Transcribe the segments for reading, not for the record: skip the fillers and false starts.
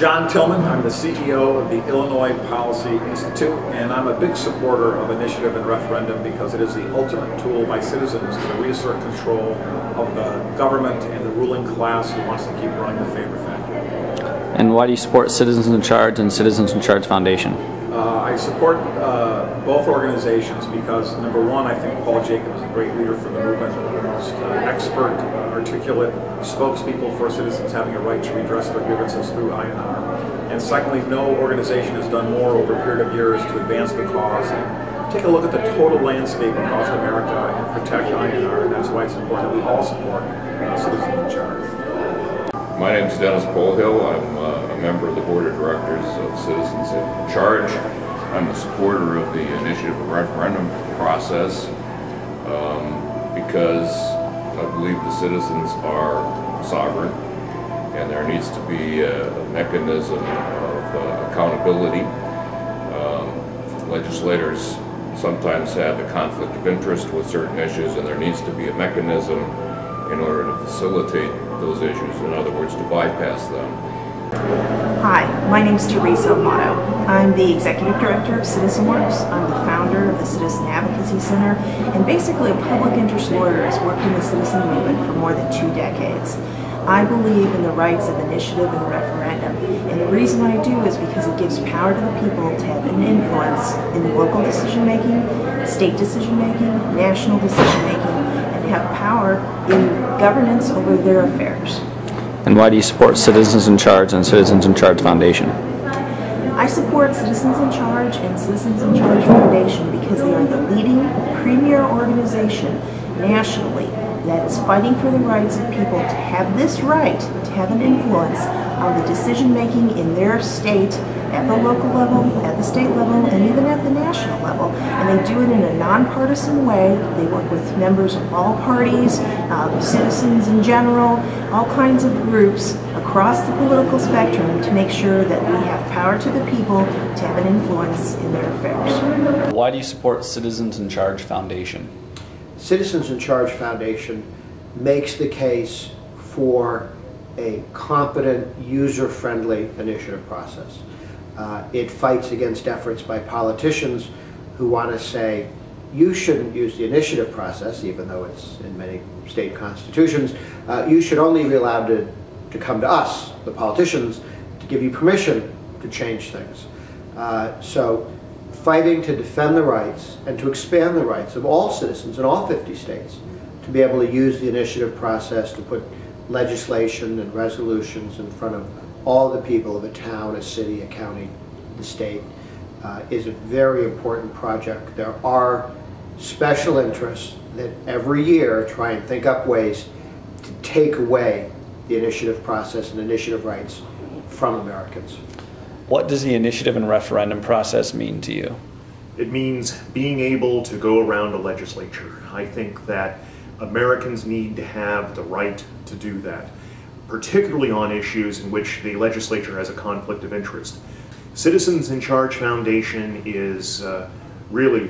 John Tillman. I'm the CEO of the Illinois Policy Institute, and I'm a big supporter of initiative and referendum because it is the ultimate tool by citizens to reassert control of the government and the ruling class who wants to keep running the favor factory. And why do you support Citizens in Charge and Citizens in Charge Foundation? I support both organizations because, number one, I think Paul Jacobs is a great leader for the movement, the most expert, articulate spokespeople for citizens having a right to redress their grievances through INR. And secondly, no organization has done more over a period of years to advance the cause and take a look at the total landscape across America and protect INR, and that's why it's important that we all support Citizens in Charge. My name is Dennis Polhill. I'm a member of the Board of Directors of Citizens in Charge. I'm a supporter of the initiative and referendum process because I believe the citizens are sovereign and there needs to be a mechanism of accountability. Legislators sometimes have a conflict of interest with certain issues, and there needs to be a mechanism in order to facilitate those issues, in other words, to bypass them. Hi, my name is Teresa Amato. I'm the Executive Director of CitizenWorks. I'm the founder of the Citizen Advocacy Center, and basically a public interest lawyer who's worked in the citizen movement for more than 2 decades. I believe in the rights of initiative and referendum, and the reason I do is because it gives power to the people to have an influence in local decision-making, state decision-making, national decision-making, and have power in governance over their affairs. And why do you support Citizens in Charge and Citizens in Charge Foundation? I support Citizens in Charge and Citizens in Charge Foundation because they are the leading premier organization nationally that is fighting for the rights of people to have this right, to have an influence on the decision making in their state, at the local level, at the state level, and even at the national level. And they do it in a nonpartisan way. They work with members of all parties, citizens in general, all kinds of groups across the political spectrum to make sure that we have power to the people to have an influence in their affairs. Why do you support Citizens in Charge Foundation? Citizens in Charge Foundation makes the case for a competent, user-friendly initiative process. It fights against efforts by politicians who want to say, you shouldn't use the initiative process, even though it's in many state constitutions. You should only be allowed to come to us, the politicians, to give you permission to change things. So fighting to defend the rights and to expand the rights of all citizens in all 50 states to be able to use the initiative process to put legislation and resolutions in front of all the people of a town, a city, a county, the state, is a very important project. There are special interests that every year try and think up ways to take away the initiative process and initiative rights from Americans. What does the initiative and referendum process mean to you? It means being able to go around a legislature. I think that Americans need to have the right to do that, particularly on issues in which the legislature has a conflict of interest. Citizens in Charge Foundation is really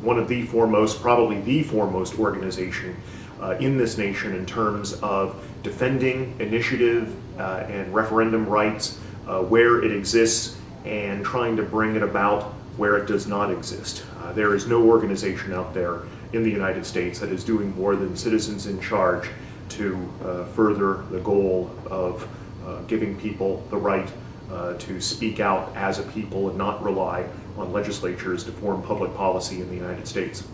one of the foremost, probably the foremost organization in this nation in terms of defending initiative and referendum rights where it exists and trying to bring it about where it does not exist. There is no organization out there in the United States that is doing more than Citizens in Charge to further the goal of giving people the right to speak out as a people and not rely on legislatures to form public policy in the United States.